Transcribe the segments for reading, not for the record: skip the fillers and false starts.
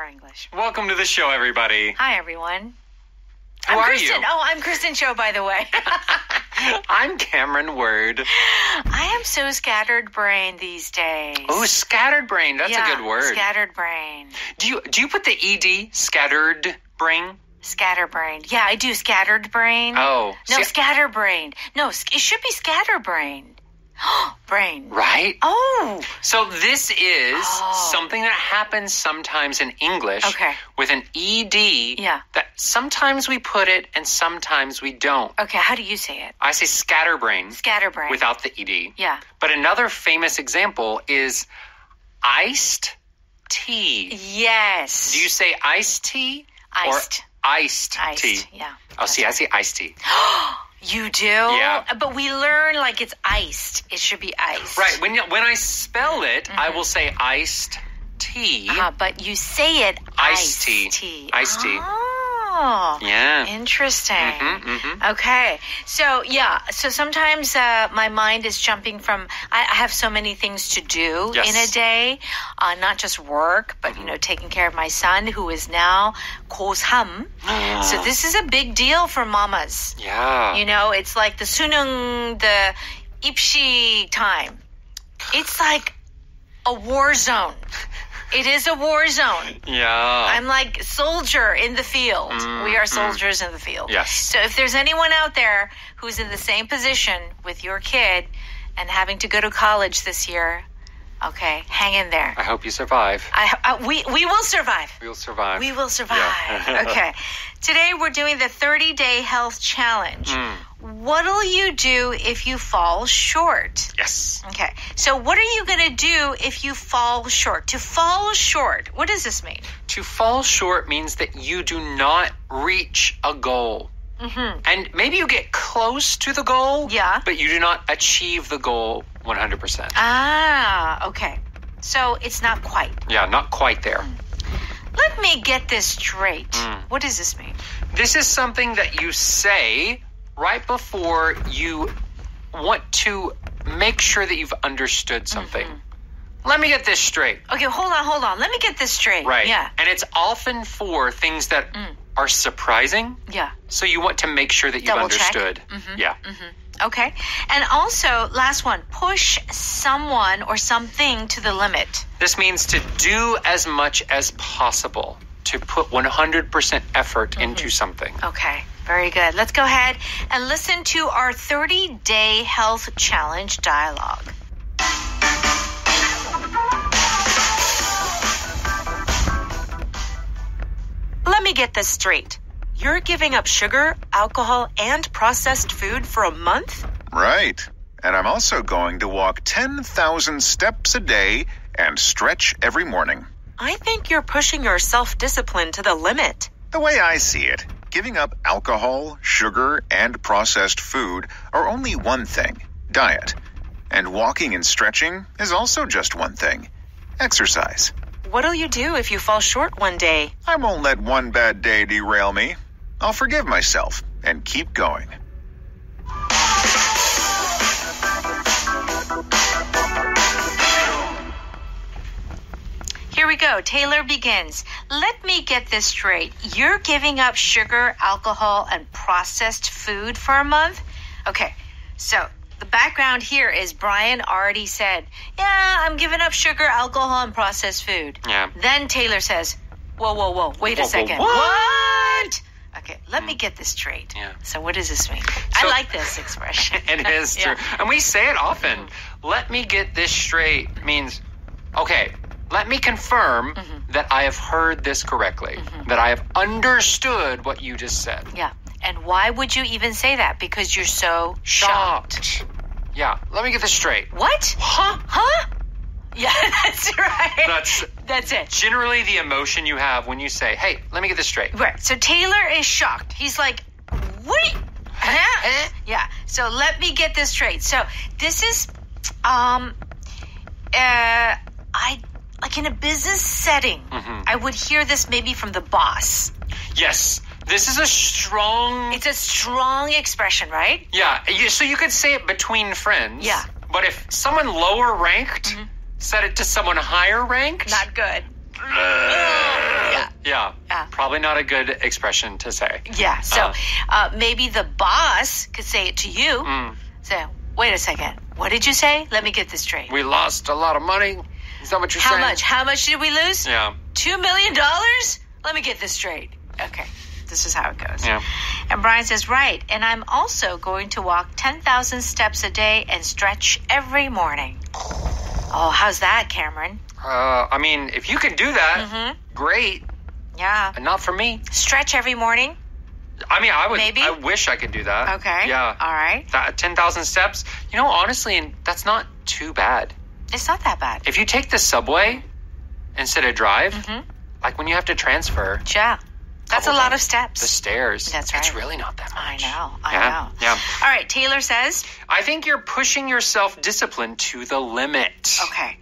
Power English. Welcome to the show, everybody. Hi, everyone. Who are Kristen. you? Oh, I'm Kristen Cho, by the way. I'm Cameron Word. I am so scattered brain these days. Oh, scattered brain. That's a good word. Scattered brain. Do you put the ED, scattered brain? Scatterbrained. Yeah, I do. Scattered brain. Oh. No, scatterbrained. No, it should be scatterbrained. Brain. Right? Oh. So this is something that happens sometimes in English with an ED that sometimes we put it and sometimes we don't. Okay, how do you say it? I say scatterbrain. Scatterbrain. Without the ED. Yeah. But another famous example is iced tea. Yes. Do you say iced tea? Iced. Or iced tea? Yeah. Oh, see, I say iced tea. You do? Yeah. But we learn like it's iced. It should be iced. Right. When I spell it, I will say iced tea. But you say it iced tea. Iced tea. Oh. Yeah. Interesting. Okay. So sometimes my mind is jumping from, I have so many things to do in a day, not just work, but, taking care of my son who is now 고3. So this is a big deal for mamas. Yeah. It's like the 수능, the 입시 time. It's like a war zone. It is a war zone. Yeah. I'm like soldier in the field. We are soldiers in the field. Yes. So if there's anyone out there who's in the same position with your kid and having to go to college this year, okay, hang in there. I hope you survive. We will survive. We'll survive. We will survive. Yeah. Okay. Today we're doing the 30-day health challenge. What'll you do if you fall short? Yes. Okay. So what are you going to do if you fall short? To fall short, what does this mean? To fall short means that you do not reach a goal. And maybe you get close to the goal, but you do not achieve the goal 100%. Okay. So it's not quite. Yeah, not quite there. Let me get this straight. What does this mean? This is something that you say right before you want to make sure that you've understood something. Let me get this straight. Okay, hold on. Let me get this straight. Right. Yeah. And it's often for things that are surprising. Yeah. So you want to make sure that you've Double understood. Yeah. Okay. And also, last one, push someone or something to the limit. This means to do as much as possible, to put 100% effort into something. Okay. Very good. Let's go ahead and listen to our 30-day health challenge dialogue. Let me get this straight. You're giving up sugar, alcohol, and processed food for a month? Right. And I'm also going to walk 10,000 steps a day and stretch every morning. I think you're pushing your self-discipline to the limit. The way I see it, giving up alcohol, sugar, and processed food are only one thing, diet. And walking and stretching is also just one thing, exercise. What'll you do if you fall short one day? I won't let one bad day derail me. I'll forgive myself and keep going. Here we go. Taylor begins. Let me get this straight. You're giving up sugar, alcohol, and processed food for a month? Okay, so the background here is Brian already said, yeah, I'm giving up sugar, alcohol, and processed food. Yeah. Then Taylor says, whoa, wait a second. What? Okay, let me get this straight. Yeah. So what does this mean? I like this expression. It is true. And we say it often. Let me get this straight means, okay, let me confirm that I have heard this correctly, that I have understood what you just said. Yeah. And why would you even say that? Because you're so shocked. Yeah. Let me get this straight. What? Huh? Yeah, that's right. That's it. Generally the emotion you have when you say, hey, let me get this straight. Right. So Taylor is shocked. He's like, what? Huh? Yeah. So let me get this straight. So this is, like in a business setting, I would hear this maybe from the boss. Yes. This is a strong... It's a strong expression, right? Yeah. So you could say it between friends. Yeah. But if someone lower ranked said it to someone higher ranked... Not good. Yeah. Yeah. Probably not a good expression to say. Yeah. So maybe the boss could say it to you. Say, wait a second. What did you say? Let me get this straight. We lost a lot of money. Is that what you're saying? How much? How much did we lose? Yeah. $2 million? Let me get this straight. Okay. This is how it goes. Yeah. And Brian says, right. And I'm also going to walk 10,000 steps a day and stretch every morning. Oh, how's that, Cameron? I mean, if you can do that, great. Yeah. And not for me. Stretch every morning? I mean, Maybe? I wish I could do that. Okay. Yeah. All right. 10,000 steps. You know, honestly, that's not too bad. It's not that bad. If you take the subway instead of drive, like when you have to transfer. Yeah. That's a lot of steps. The stairs. That's right. It's really not that much. I know. Yeah. All right. Taylor says. I think you're pushing your self-discipline to the limit. Okay.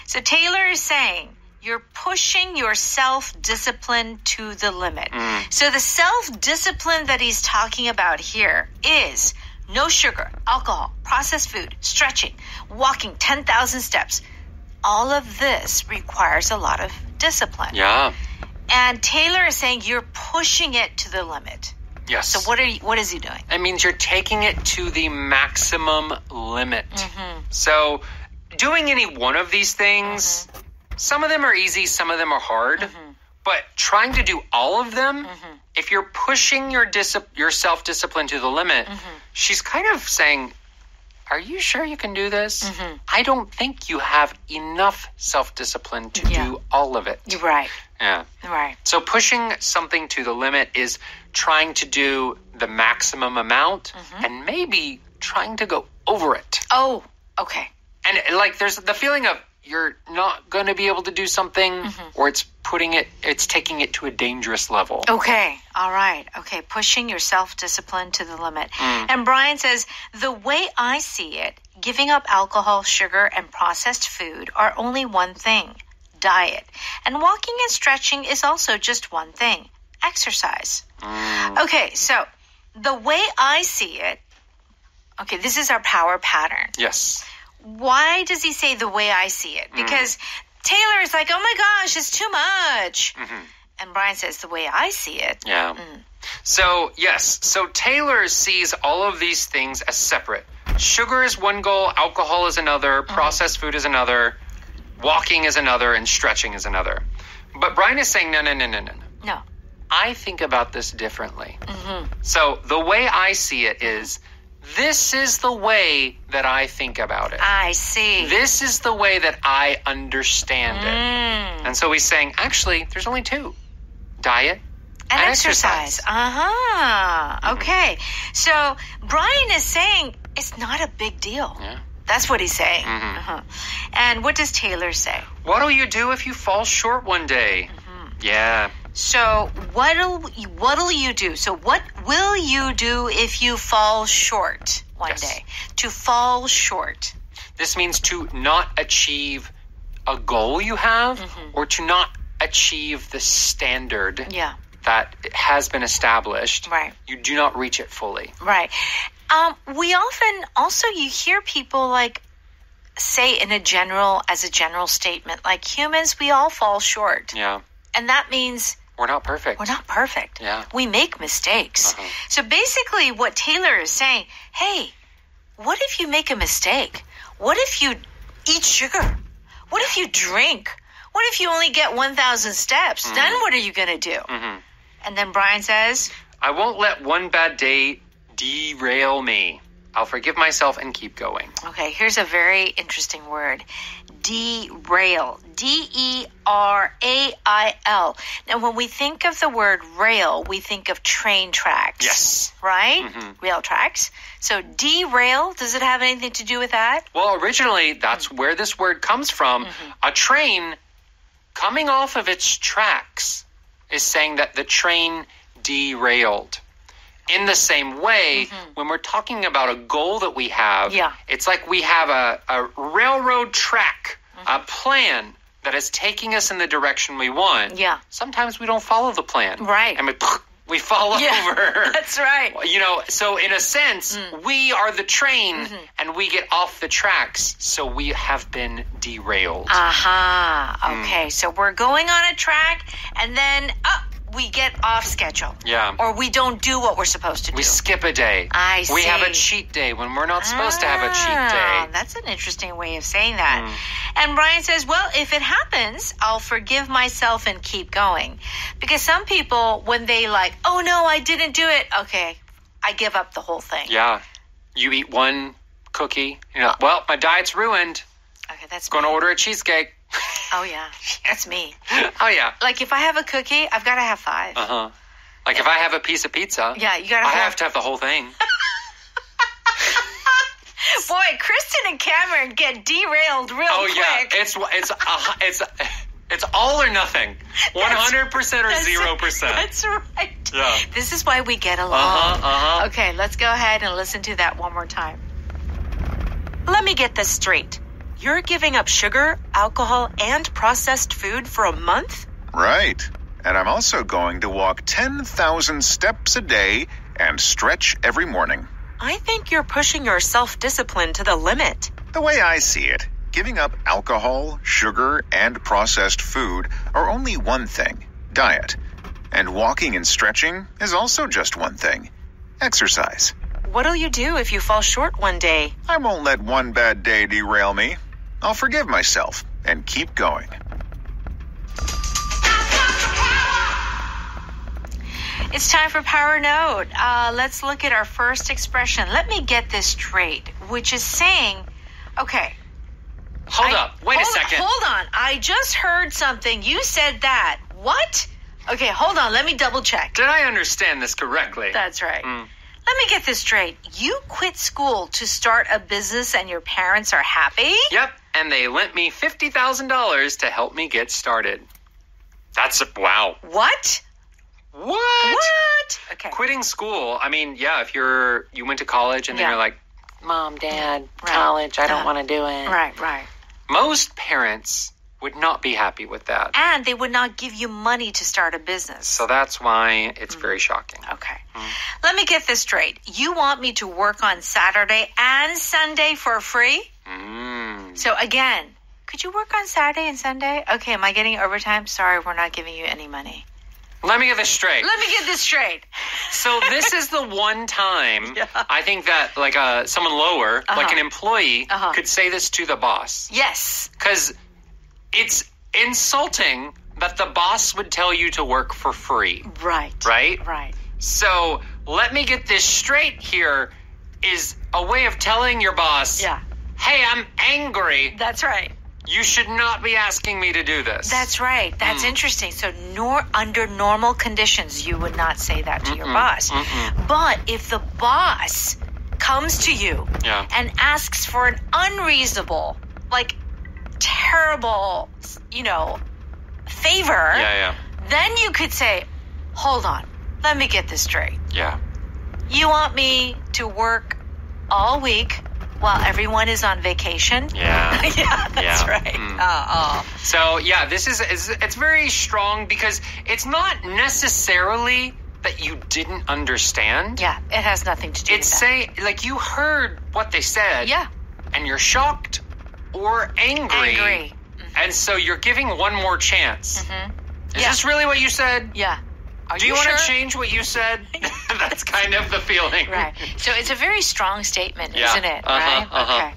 So Taylor is saying you're pushing your self-discipline to the limit. So the self-discipline that he's talking about here is no sugar, alcohol, processed food, stretching, walking 10,000 steps. All of this requires a lot of discipline. Yeah. And Taylor is saying you're pushing it to the limit. Yes. So what is he doing? It means you're taking it to the maximum limit. So doing any one of these things, some of them are easy, some of them are hard. But trying to do all of them, if you're pushing your self-discipline to the limit, she's kind of saying, are you sure you can do this? I don't think you have enough self-discipline to do all of it. You're right. Yeah. Right. So pushing something to the limit is trying to do the maximum amount and maybe trying to go over it. Oh, okay. And like there's the feeling of you're not going to be able to do something or it's taking it to a dangerous level. Okay. All right. Okay. Pushing your self-discipline to the limit. And Brian says, the way I see it, giving up alcohol, sugar, and processed food are only one thing, diet. And walking and stretching is also just one thing, exercise. Okay. So the way I see it, okay, this is our power pattern. Yes. Why does he say the way I see it? Because Taylor is like, oh my gosh, it's too much. And Brian says the way I see it. Yeah. So, yes. So Taylor sees all of these things as separate. Sugar is one goal, alcohol is another, processed food is another, walking is another, and stretching is another. But Brian is saying, no. No. I think about this differently. So the way I see it is, this is the way that I think about it. I see. This is the way that I understand it. And so he's saying, actually, there's only two. Diet and exercise. Okay. So Brian is saying it's not a big deal. Yeah. That's what he's saying. And what does Taylor say? What'll you do if you fall short one day? Yeah. So what'll you do? So what will you do if you fall short one day? To fall short. This means to not achieve a goal you have or to not achieve the standard that has been established. Right. You do not reach it fully. Right. We often also, you hear people like say as a general statement, like humans, we all fall short. Yeah. And that means we're not perfect. We're not perfect. Yeah. We make mistakes. So basically what Taylor is saying, hey, what if you make a mistake? What if you eat sugar? What if you drink? What if you only get 1,000 steps? Then what are you going to do? And then Brian says, I won't let one bad day derail me. I'll forgive myself and keep going. Okay, here's a very interesting word. Derail. D-E-R-A-I-L. Now, when we think of the word rail, we think of train tracks. Yes. Right? Rail tracks. So derail, does it have anything to do with that? Well, originally, that's where this word comes from. A train coming off of its tracks is saying that the train derailed. In the same way, when we're talking about a goal that we have, it's like we have a railroad track, a plan that is taking us in the direction we want. Yeah. Sometimes we don't follow the plan. Right. And we fall over. That's right. You know, so in a sense, we are the train and we get off the tracks, so we have been derailed. Okay, so we're going on a track and then we get off schedule. Yeah. Or we don't do what we're supposed to do. We skip a day. I see. We have a cheat day when we're not supposed to have a cheat day. That's an interesting way of saying that. And Brian says, well, if it happens, I'll forgive myself and keep going. Because some people, when they like, oh no, I didn't do it. Okay, I give up the whole thing. Yeah. You eat one cookie. You're like, well, my diet's ruined. Okay, that's Going me. to order a cheesecake. Oh, yeah. That's me. Oh, yeah. Like, if I have a cookie, I've got to have 5. Uh-huh. Like, if I have a piece of pizza, yeah, you gotta I have to have the whole thing. Boy, Kristen and Cameron get derailed real quick. Yeah. It's all or nothing. 100% or 0%. That's right. Yeah. This is why we get along. Okay, let's go ahead and listen to that one more time. Let me get this straight. You're giving up sugar, alcohol, and processed food for a month? Right. And I'm also going to walk 10,000 steps a day and stretch every morning. I think you're pushing your self-discipline to the limit. The way I see it, giving up alcohol, sugar, and processed food are only one thing, diet. And walking and stretching is also just one thing, exercise. What'll you do if you fall short one day? I won't let one bad day derail me. I'll forgive myself and keep going. It's time for Power Note. Let's look at our first expression. Let me get this straight, which is saying, okay. Hold up. Wait a second. Hold on. I just heard something. You said that. What? Okay, hold on. Let me double check. Did I understand this correctly? That's right. Let me get this straight. You quit school to start a business and your parents are happy? Yep, and they lent me $50,000 to help me get started. Wow. What? Okay. Quitting school. I mean, yeah, if you went to college and then you're like, Mom, Dad, college, I don't want to do it. Right. Most parents would not be happy with that. And they would not give you money to start a business. So that's why it's very shocking. Okay. Let me get this straight. You want me to work on Saturday and Sunday for free? So again, could you work on Saturday and Sunday? Okay, am I getting overtime? Sorry, we're not giving you any money. Let me get this straight. So this is the one time I think that like someone lower, like an employee, could say this to the boss. Yes. Because it's insulting that the boss would tell you to work for free. Right. So let me get this straight here is a way of telling your boss, hey, I'm angry. That's right. You should not be asking me to do this. That's right. That's interesting. So under normal conditions, you would not say that to your boss. But if the boss comes to you and asks for an unreasonable, like terrible, favor, then you could say, hold on, let me get this straight. Yeah. You want me to work all week while everyone is on vacation? Yeah. That's right. So, yeah, it's very strong because it's not necessarily that you didn't understand. Yeah, it has nothing to do with that. It's saying, like, you heard what they said. Yeah. And you're shocked or angry. And so you're giving one more chance. Is this really what you said? Yeah. Do you want to change what you said? That's kind of the feeling. Right. So it's a very strong statement, isn't it? Right? Okay.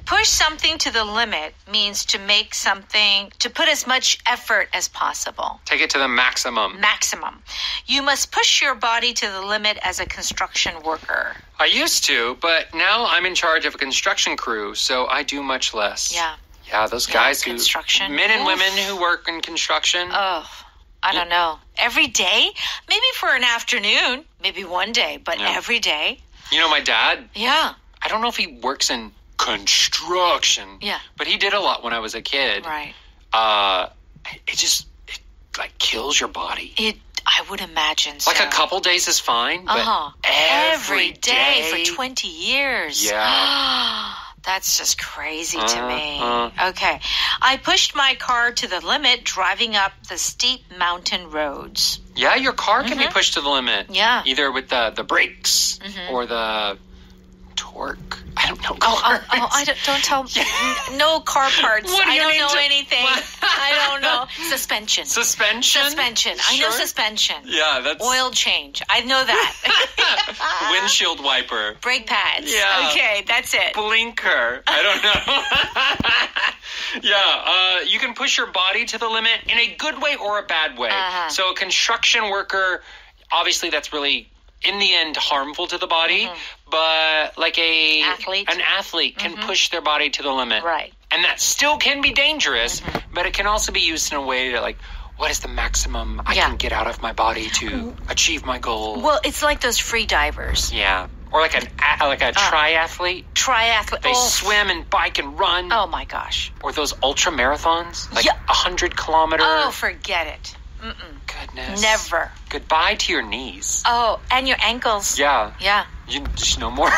Push something to the limit means to put as much effort as possible. Take it to the maximum. You must push your body to the limit as a construction worker. I used to, but now I'm in charge of a construction crew, so I do much less. Yeah. Yeah, those guys men and women who work in construction. Oh, I don't know. Every day? Maybe for an afternoon. Maybe one day. But every day. You know, my dad? Yeah. I don't know if he works in construction. Yeah. But he did a lot when I was a kid. Right. It like kills your body. I would imagine so. Like a couple days is fine, but every day for 20 years. Yeah. That's just crazy to me. Okay. I pushed my car to the limit driving up the steep mountain roads. Yeah, your car can be pushed to the limit. Yeah. Either with the brakes or the torque. I I don't know cars. Don't tell me. No car parts. What do I you don't need know to- anything. I don't know. Suspension. Suspension? I know Sure. suspension. Yeah, that's... Oil change. I know that. Windshield wiper. Brake pads. Yeah. Okay, that's it. Blinker. I don't know. Yeah, you can push your body to the limit in a good way or a bad way. So a construction worker, obviously that's really, in the end, harmful to the body. But like an athlete can push their body to the limit. Right. And that still can be dangerous, but it can also be used in a way to like, what is the maximum I can get out of my body to achieve my goal? Well, it's like those free divers. Yeah. Or like a triathlete. Triathlete. They swim and bike and run. Oh, my gosh. Or those ultra marathons. Like 100 kilometer. Oh, forget it. Goodness. Never. Goodbye to your knees. Oh, and your ankles. Yeah. Yeah. There's no more.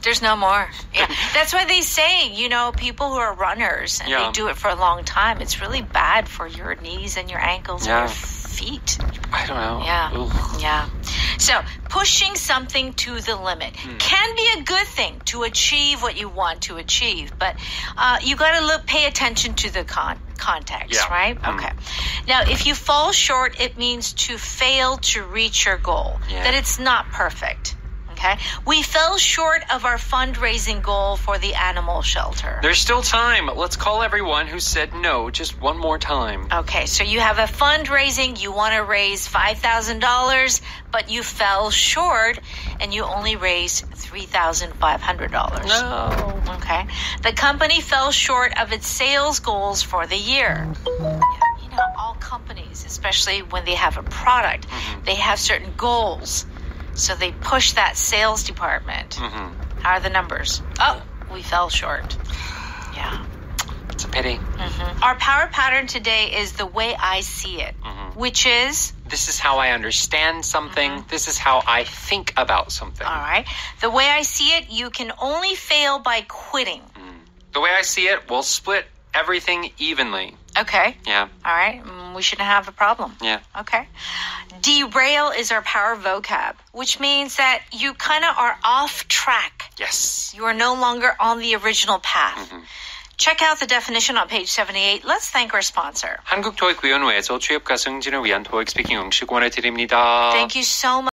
There's no more. Yeah. That's why they say, people who are runners and they do it for a long time, it's really bad for your knees and your ankles and your feet. I don't know. Yeah. Ugh. Yeah. So pushing something to the limit can be a good thing to achieve what you want to achieve, but you got to pay attention to the context, right? Okay. Now, if you fall short, it means to fail to reach your goal, that it's not perfect. Okay. We fell short of our fundraising goal for the animal shelter. There's still time. Let's call everyone who said no just one more time. Okay, so you have a fundraising, you want to raise $5,000, but you fell short and you only raised $3,500. No. Okay. The company fell short of its sales goals for the year. All companies, especially when they have a product, they have certain goals. So they push that sales department. How are the numbers? Oh, we fell short. Yeah. It's a pity. Our power pattern today is the way I see it, which is? This is how I understand something. This is how I think about something. All right. The way I see it, you can only fail by quitting. The way I see it, we'll split everything evenly. Okay. Yeah. All right. We shouldn't have a problem. Yeah. Okay. Derail is our power vocab, which means that you kind of are off track. Yes. You are no longer on the original path. Check out the definition on page 78. Let's thank our sponsor. 한국토익위원회에서 취업과 승진을 위한 토익 스피킹 응시권을 드립니다. Thank you so much.